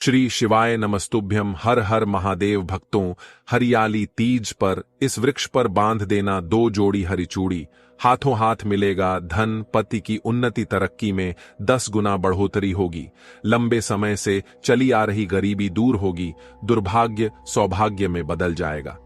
श्री शिवाय नमस्तुभ्यम। हर हर महादेव। भक्तों, हरियाली तीज पर इस वृक्ष पर बांध देना 2 जोड़ी हरी चूड़ी। हाथों हाथ मिलेगा धन, पति की उन्नति तरक्की में 10 गुना बढ़ोतरी होगी। लंबे समय से चली आ रही गरीबी दूर होगी, दुर्भाग्य सौभाग्य में बदल जाएगा।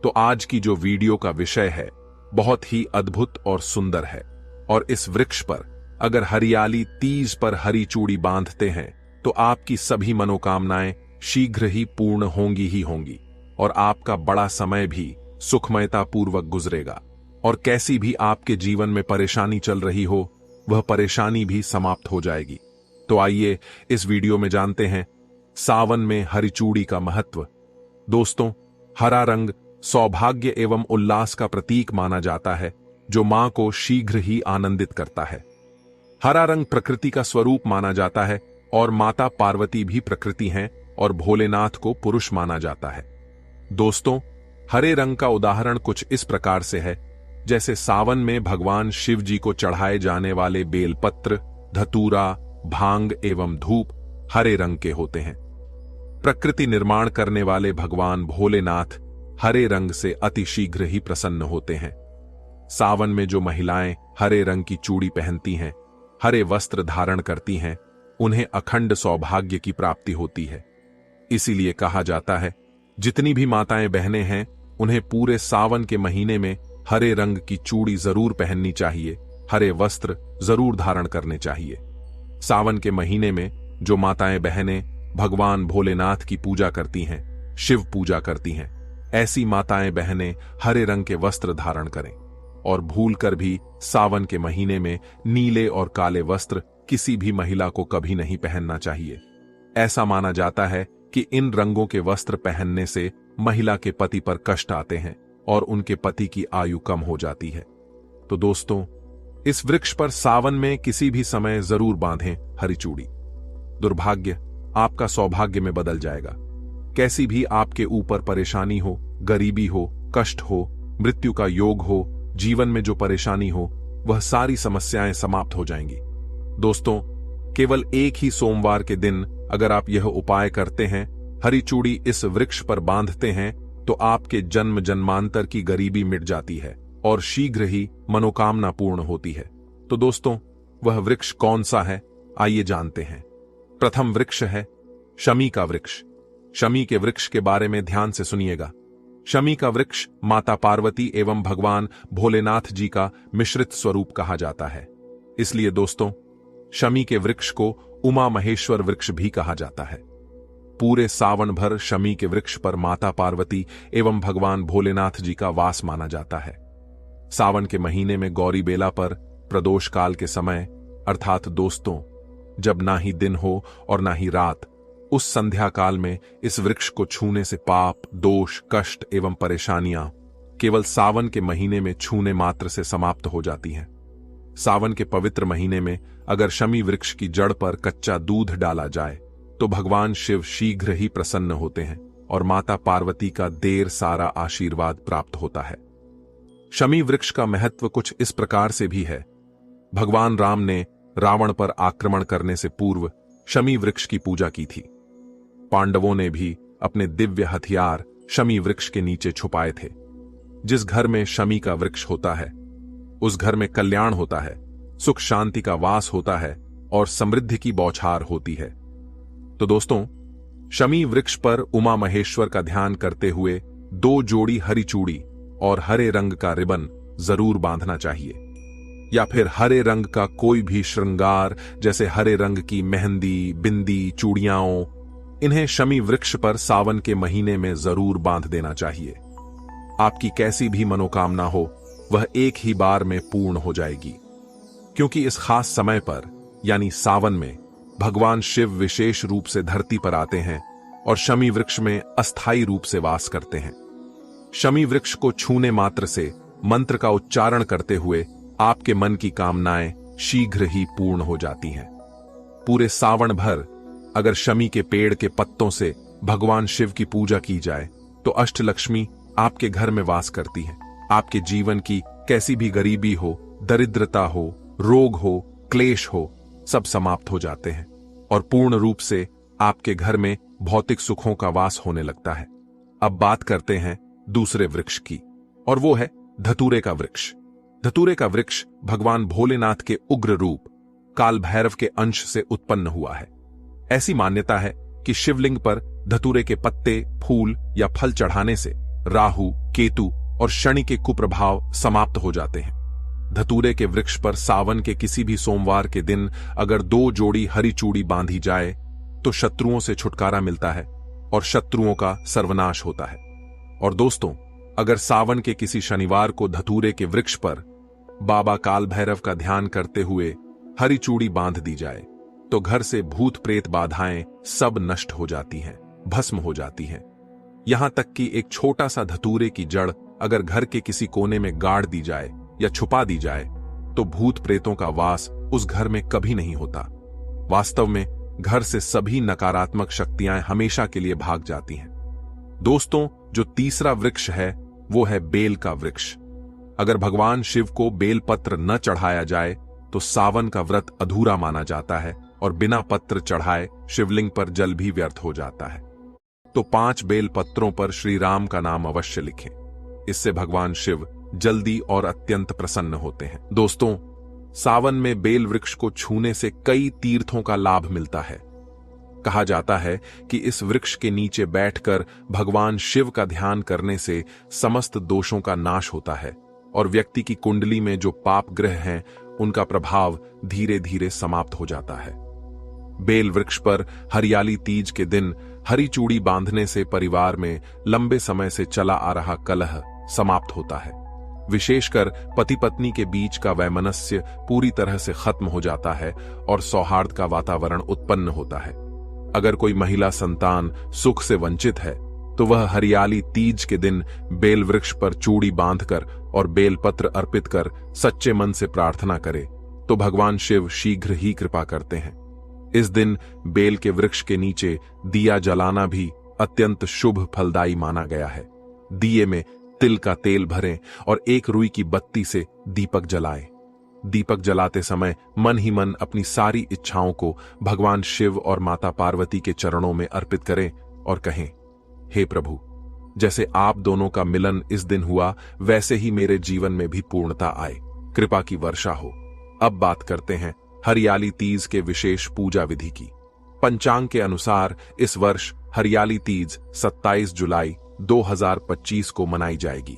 तो आज की जो वीडियो का विषय है बहुत ही अद्भुत और सुंदर है, और इस वृक्ष पर अगर हरियाली तीज पर हरी चूड़ी बांधते हैं तो आपकी सभी मनोकामनाएं शीघ्र ही पूर्ण होंगी ही होंगी, और आपका बड़ा समय भी सुखमयता पूर्वक गुजरेगा। और कैसी भी आपके जीवन में परेशानी चल रही हो, वह परेशानी भी समाप्त हो जाएगी। तो आइए इस वीडियो में जानते हैं सावन में हरी चूड़ी का महत्व। दोस्तों, हरा रंग सौभाग्य एवं उल्लास का प्रतीक माना जाता है, जो मां को शीघ्र ही आनंदित करता है। हरा रंग प्रकृति का स्वरूप माना जाता है, और माता पार्वती भी प्रकृति हैं, और भोलेनाथ को पुरुष माना जाता है। दोस्तों, हरे रंग का उदाहरण कुछ इस प्रकार से है, जैसे सावन में भगवान शिव जी को चढ़ाए जाने वाले बेलपत्र, धतूरा, भांग एवं धूप हरे रंग के होते हैं। प्रकृति निर्माण करने वाले भगवान भोलेनाथ हरे रंग से अति शीघ्र ही प्रसन्न होते हैं। सावन में जो महिलाएं हरे रंग की चूड़ी पहनती हैं, हरे वस्त्र धारण करती हैं, उन्हें अखंड सौभाग्य की प्राप्ति होती है। इसीलिए कहा जाता है, जितनी भी माताएं बहनें हैं, उन्हें पूरे सावन के महीने में हरे रंग की चूड़ी जरूर पहननी चाहिए, हरे वस्त्र जरूर धारण करने चाहिए। सावन के महीने में जो माताएं बहनें भगवान भोलेनाथ की पूजा करती हैं, शिव पूजा करती हैं, ऐसी माताएं बहनें हरे रंग के वस्त्र धारण करें। और भूलकर भी सावन के महीने में नीले और काले वस्त्र किसी भी महिला को कभी नहीं पहनना चाहिए। ऐसा माना जाता है कि इन रंगों के वस्त्र पहनने से महिला के पति पर कष्ट आते हैं और उनके पति की आयु कम हो जाती है। तो दोस्तों, इस वृक्ष पर सावन में किसी भी समय जरूर बांधें हरी चूड़ी। दुर्भाग्य आपका सौभाग्य में बदल जाएगा। कैसी भी आपके ऊपर परेशानी हो, गरीबी हो, कष्ट हो, मृत्यु का योग हो, जीवन में जो परेशानी हो, वह सारी समस्याएं समाप्त हो जाएंगी। दोस्तों, केवल एक ही सोमवार के दिन अगर आप यह उपाय करते हैं, हरी चूड़ी इस वृक्ष पर बांधते हैं, तो आपके जन्म जन्मांतर की गरीबी मिट जाती है और शीघ्र ही मनोकामना पूर्ण होती है। तो दोस्तों, वह वृक्ष कौन सा है, आइए जानते हैं। प्रथम वृक्ष है शमी का वृक्ष। शमी के वृक्ष के बारे में ध्यान से सुनिएगा। शमी का वृक्ष माता पार्वती एवं भगवान भोलेनाथ जी का मिश्रित स्वरूप कहा जाता है। इसलिए दोस्तों, शमी के वृक्ष को उमा महेश्वर वृक्ष भी कहा जाता है। पूरे सावन भर शमी के वृक्ष पर माता पार्वती एवं भगवान भोलेनाथ जी का वास माना जाता है। सावन के महीने में गौरी बेला पर प्रदोष काल के समय, अर्थात दोस्तों, जब ना ही दिन हो और ना ही रात, उस संध्या काल में इस वृक्ष को छूने से पाप, दोष, कष्ट एवं परेशानियां केवल सावन के महीने में छूने मात्र से समाप्त हो जाती हैं। सावन के पवित्र महीने में अगर शमी वृक्ष की जड़ पर कच्चा दूध डाला जाए तो भगवान शिव शीघ्र ही प्रसन्न होते हैं और माता पार्वती का देर सारा आशीर्वाद प्राप्त होता है। शमी वृक्ष का महत्व कुछ इस प्रकार से भी है। भगवान राम ने रावण पर आक्रमण करने से पूर्व शमी वृक्ष की पूजा की थी। पांडवों ने भी अपने दिव्य हथियार शमी वृक्ष के नीचे छुपाए थे। जिस घर में शमी का वृक्ष होता है, उस घर में कल्याण होता है, सुख शांति का वास होता है और समृद्धि की बौछार होती है। तो दोस्तों, शमी वृक्ष पर उमा महेश्वर का ध्यान करते हुए 2 जोड़ी हरी चूड़ी और हरे रंग का रिबन जरूर बांधना चाहिए, या फिर हरे रंग का कोई भी श्रृंगार, जैसे हरे रंग की मेहंदी, बिंदी, चूड़ियां, इन्हें शमी वृक्ष पर सावन के महीने में जरूर बांध देना चाहिए। आपकी कैसी भी मनोकामना हो, वह एक ही बार में पूर्ण हो जाएगी, क्योंकि इस खास समय पर यानी सावन में भगवान शिव विशेष रूप से धरती पर आते हैं और शमी वृक्ष में अस्थायी रूप से वास करते हैं। शमी वृक्ष को छूने मात्र से मंत्र का उच्चारण करते हुए आपके मन की कामनाएं शीघ्र ही पूर्ण हो जाती हैं। पूरे सावन भर अगर शमी के पेड़ के पत्तों से भगवान शिव की पूजा की जाए तो अष्टलक्ष्मी आपके घर में वास करती हैं। आपके जीवन की कैसी भी गरीबी हो, दरिद्रता हो, रोग हो, क्लेश हो, सब समाप्त हो जाते हैं और पूर्ण रूप से आपके घर में भौतिक सुखों का वास होने लगता है। अब बात करते हैं दूसरे वृक्ष की, और वो है धतूरे का वृक्ष। धतूरे का वृक्ष भगवान भोलेनाथ के उग्र रूप काल भैरव के अंश से उत्पन्न हुआ है। ऐसी मान्यता है कि शिवलिंग पर धतूरे के पत्ते, फूल या फल चढ़ाने से राहु, केतु और शनि के कुप्रभाव समाप्त हो जाते हैं। धतूरे के वृक्ष पर सावन के किसी भी सोमवार के दिन अगर 2 जोड़ी हरी चूड़ी बांधी जाए तो शत्रुओं से छुटकारा मिलता है और शत्रुओं का सर्वनाश होता है। और दोस्तों, अगर सावन के किसी शनिवार को धतूरे के वृक्ष पर बाबा काल भैरव का ध्यान करते हुए हरी चूड़ी बांध दी जाए तो घर से भूत प्रेत बाधाएं सब नष्ट हो जाती हैं, भस्म हो जाती हैं। यहां तक कि एक छोटा सा धतूरे की जड़ अगर घर के किसी कोने में गाड़ दी जाए या छुपा दी जाए तो भूत प्रेतों का वास उस घर में कभी नहीं होता। वास्तव में घर से सभी नकारात्मक शक्तियां हमेशा के लिए भाग जाती हैं। दोस्तों, जो तीसरा वृक्ष है वो है बेल का वृक्ष। अगर भगवान शिव को बेल पत्र न चढ़ाया जाए तो सावन का व्रत अधूरा माना जाता है और बिना पत्र चढ़ाए शिवलिंग पर जल भी व्यर्थ हो जाता है। तो 5 बेल पत्रों पर श्री राम का नाम अवश्य लिखें। इससे भगवान शिव जल्दी और अत्यंत प्रसन्न होते हैं। दोस्तों, सावन में बेल वृक्ष को छूने से कई तीर्थों का लाभ मिलता है। कहा जाता है कि इस वृक्ष के नीचे बैठकर भगवान शिव का ध्यान करने से समस्त दोषों का नाश होता है और व्यक्ति की कुंडली में जो पाप ग्रह हैं उनका प्रभाव धीरे धीरे समाप्त हो जाता है। बेल वृक्ष पर हरियाली तीज के दिन हरी चूड़ी बांधने से परिवार में लंबे समय से चला आ रहा कलह समाप्त होता है। विशेषकर पति पत्नी के बीच का वैमनस्य पूरी तरह से खत्म हो जाता है और सौहार्द का वातावरण उत्पन्न होता है। अगर कोई महिला संतान सुख से वंचित है तो वह हरियाली तीज के दिन बेल वृक्ष पर चूड़ी बांधकर और बेल पत्र अर्पित कर सच्चे मन से प्रार्थना करे तो भगवान शिव शीघ्र ही कृपा करते हैं। इस दिन बेल के वृक्ष के नीचे दिया जलाना भी अत्यंत शुभ फलदायी माना गया है। दिए में तिल का तेल भरें और 1 रुई की बत्ती से दीपक जलाएं। दीपक जलाते समय मन ही मन अपनी सारी इच्छाओं को भगवान शिव और माता पार्वती के चरणों में अर्पित करें और कहें, हे प्रभु, जैसे आप दोनों का मिलन इस दिन हुआ वैसे ही मेरे जीवन में भी पूर्णता आए, कृपा की वर्षा हो। अब बात करते हैं हरियाली तीज के विशेष पूजा विधि की। पंचांग के अनुसार इस वर्ष हरियाली तीज 27 जुलाई 2025 को मनाई जाएगी।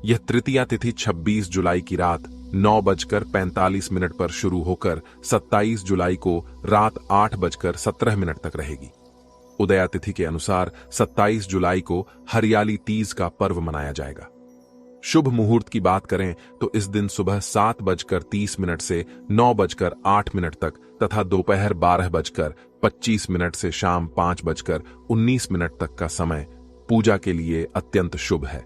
यह तृतीया तिथि 26 जुलाई की रात 9:45 पर शुरू होकर 27 जुलाई को रात 8:17 तक रहेगी। उदया तिथि के अनुसार 27 जुलाई को हरियाली तीज का पर्व मनाया जाएगा। शुभ मुहूर्त की बात करें तो इस दिन सुबह 7:30 से 9:08 तक तथा दोपहर 12:25 से शाम 5:19 तक का समय पूजा के लिए अत्यंत शुभ है।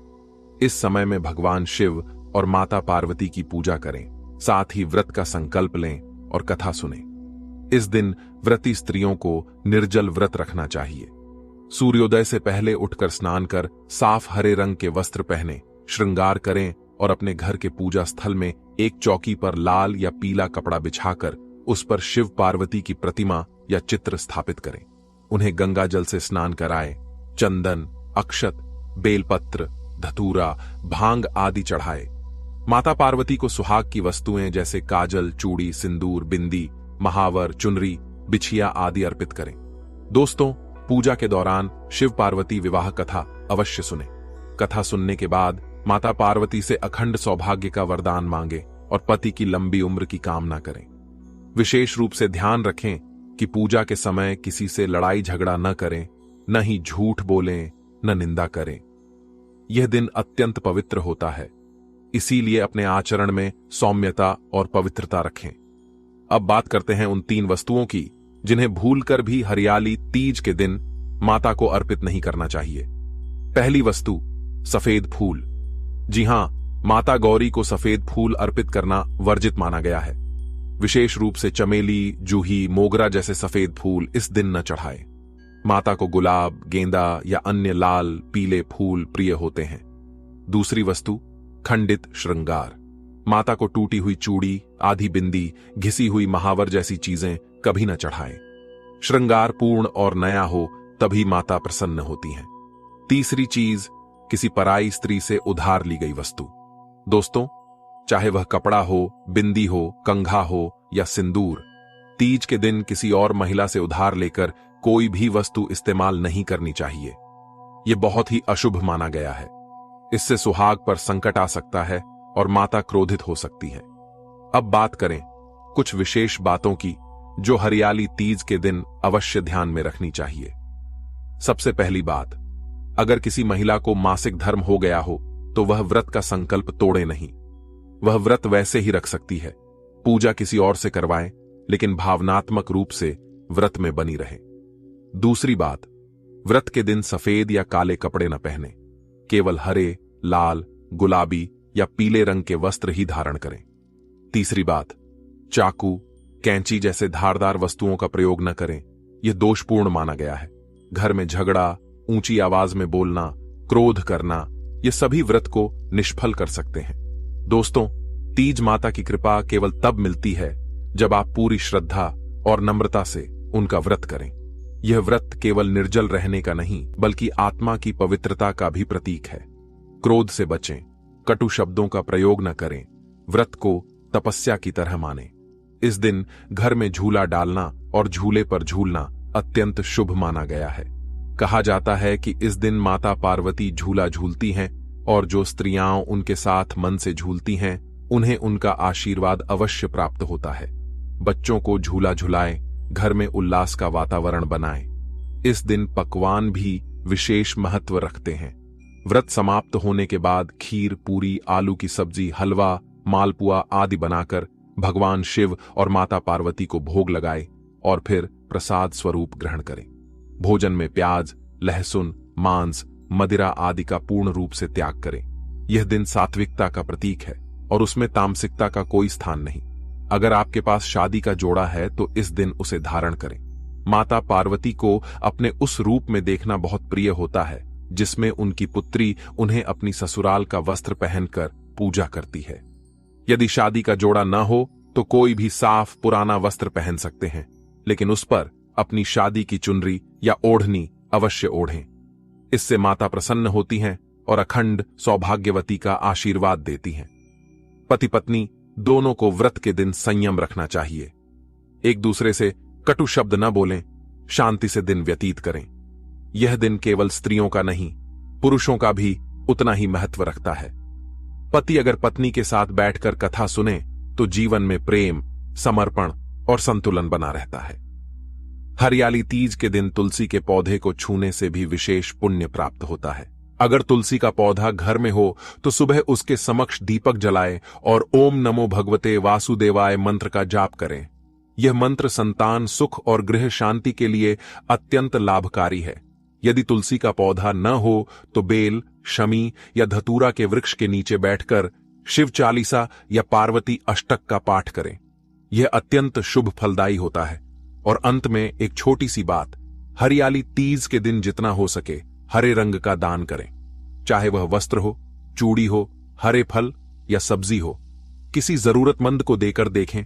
इस समय में भगवान शिव और माता पार्वती की पूजा करें, साथ ही व्रत का संकल्प लें और कथा सुनें। इस दिन व्रती स्त्रियों को निर्जल व्रत रखना चाहिए। सूर्योदय से पहले उठकर स्नान कर साफ हरे रंग के वस्त्र पहने, श्रृंगार करें और अपने घर के पूजा स्थल में एक चौकी पर लाल या पीला कपड़ा बिछाकर उस पर शिव पार्वती की प्रतिमा या चित्र स्थापित करें। उन्हें गंगा जल से स्नान कराएं, चंदन, अक्षत, बेलपत्र, धतूरा, भांग आदि चढ़ाए। माता पार्वती को सुहाग की वस्तुएं जैसे काजल, चूड़ी, सिंदूर, बिंदी, महावर, चुनरी, बिछिया आदि अर्पित करें। दोस्तों, पूजा के दौरान शिव पार्वती विवाह कथा अवश्य सुने। कथा सुनने के बाद माता पार्वती से अखंड सौभाग्य का वरदान मांगे और पति की लंबी उम्र की कामना करें। विशेष रूप से ध्यान रखें कि पूजा के समय किसी से लड़ाई झगड़ा न करें, न ही झूठ बोलें, न निंदा करें। यह दिन अत्यंत पवित्र होता है, इसीलिए अपने आचरण में सौम्यता और पवित्रता रखें। अब बात करते हैं उन 3 वस्तुओं की जिन्हें भूलकर भी हरियाली तीज के दिन माता को अर्पित नहीं करना चाहिए। पहली वस्तु, सफेद फूल। जी हां, माता गौरी को सफेद फूल अर्पित करना वर्जित माना गया है। विशेष रूप से चमेली, जूही, मोगरा जैसे सफेद फूल इस दिन न चढ़ाएं। माता को गुलाब, गेंदा या अन्य लाल, पीले फूल प्रिय होते हैं। दूसरी वस्तु, खंडित श्रृंगार। माता को टूटी हुई चूड़ी, आधी बिंदी, घिसी हुई महावर जैसी चीजें कभी न चढ़ाएं। श्रृंगार पूर्ण और नया हो, तभी माता प्रसन्न होती हैं। तीसरी चीज, किसी पराई स्त्री से उधार ली गई वस्तु। दोस्तों, चाहे वह कपड़ा हो, बिंदी हो, कंघा हो या सिंदूर, तीज के दिन किसी और महिला से उधार लेकर कोई भी वस्तु इस्तेमाल नहीं करनी चाहिए। यह बहुत ही अशुभ माना गया है। इससे सुहाग पर संकट आ सकता है और माता क्रोधित हो सकती है। अब बात करें कुछ विशेष बातों की जो हरियाली तीज के दिन अवश्य ध्यान में रखनी चाहिए। सबसे पहली बात, अगर किसी महिला को मासिक धर्म हो गया हो तो वह व्रत का संकल्प तोड़े नहीं। वह व्रत वैसे ही रख सकती है, पूजा किसी और से करवाएं, लेकिन भावनात्मक रूप से व्रत में बनी रहे। दूसरी बात, व्रत के दिन सफेद या काले कपड़े न पहने, केवल हरे, लाल, गुलाबी या पीले रंग के वस्त्र ही धारण करें। तीसरी बात, चाकू, कैंची जैसे धारदार वस्तुओं का प्रयोग न करें, यह दोषपूर्ण माना गया है। घर में झगड़ा, ऊंची आवाज में बोलना, क्रोध करना, ये सभी व्रत को निष्फल कर सकते हैं। दोस्तों, तीज माता की कृपा केवल तब मिलती है जब आप पूरी श्रद्धा और नम्रता से उनका व्रत करें। यह व्रत केवल निर्जल रहने का नहीं, बल्कि आत्मा की पवित्रता का भी प्रतीक है। क्रोध से बचें, कटु शब्दों का प्रयोग न करें, व्रत को तपस्या की तरह मानें। इस दिन घर में झूला डालना और झूले पर झूलना अत्यंत शुभ माना गया है। कहा जाता है कि इस दिन माता पार्वती झूला झूलती हैं और जो स्त्रियां उनके साथ मन से झूलती हैं उन्हें उनका आशीर्वाद अवश्य प्राप्त होता है। बच्चों को झूला झुलाएं, घर में उल्लास का वातावरण बनाएं। इस दिन पकवान भी विशेष महत्व रखते हैं। व्रत समाप्त होने के बाद खीर, पूरी, आलू की सब्जी, हलवा, मालपुआ आदि बनाकर भगवान शिव और माता पार्वती को भोग लगाएं और फिर प्रसाद स्वरूप ग्रहण करें। भोजन में प्याज, लहसुन, मांस, मदिरा आदि का पूर्ण रूप से त्याग करें। यह दिन सात्विकता का प्रतीक है और उसमें तामसिकता का कोई स्थान नहीं। अगर आपके पास शादी का जोड़ा है तो इस दिन उसे धारण करें। माता पार्वती को अपने उस रूप में देखना बहुत प्रिय होता है जिसमें उनकी पुत्री उन्हें अपनी ससुराल का वस्त्र पहनकर पूजा करती है। यदि शादी का जोड़ा न हो तो कोई भी साफ पुराना वस्त्र पहन सकते हैं, लेकिन उस पर अपनी शादी की चुनरी या ओढ़नी अवश्य ओढ़ें। इससे माता प्रसन्न होती हैं और अखंड सौभाग्यवती का आशीर्वाद देती हैं। पति पत्नी दोनों को व्रत के दिन संयम रखना चाहिए। एक दूसरे से कटु शब्द न बोलें, शांति से दिन व्यतीत करें। यह दिन केवल स्त्रियों का नहीं, पुरुषों का भी उतना ही महत्व रखता है। पति अगर पत्नी के साथ बैठकर कथा सुने तो जीवन में प्रेम, समर्पण और संतुलन बना रहता है। हरियाली तीज के दिन तुलसी के पौधे को छूने से भी विशेष पुण्य प्राप्त होता है। अगर तुलसी का पौधा घर में हो तो सुबह उसके समक्ष दीपक जलाएं और ओम नमो भगवते वासुदेवाय मंत्र का जाप करें। यह मंत्र संतान सुख और गृह शांति के लिए अत्यंत लाभकारी है। यदि तुलसी का पौधा न हो तो बेल, शमी या धतूरा के वृक्ष के नीचे बैठकर शिव चालीसा या पार्वती अष्टक का पाठ करें। यह अत्यंत शुभ फलदायी होता है। और अंत में एक छोटी सी बात, हरियाली तीज के दिन जितना हो सके हरे रंग का दान करें। चाहे वह वस्त्र हो, चूड़ी हो, हरे फल या सब्जी हो, किसी जरूरतमंद को देकर देखें,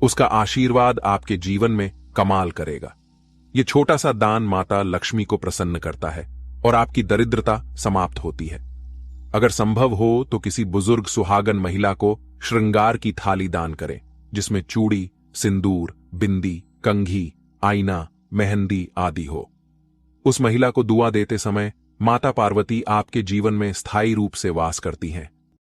उसका आशीर्वाद आपके जीवन में कमाल करेगा। यह छोटा सा दान माता लक्ष्मी को प्रसन्न करता है और आपकी दरिद्रता समाप्त होती है। अगर संभव हो तो किसी बुजुर्ग सुहागन महिला को श्रृंगार की थाली दान करें, जिसमें चूड़ी, सिंदूर, बिंदी, कंघी, आईना, मेहंदी आदि हो। उस महिला को दुआ देते समय माता पार्वती आपके जीवन में स्थायी रूप से वास करती हैं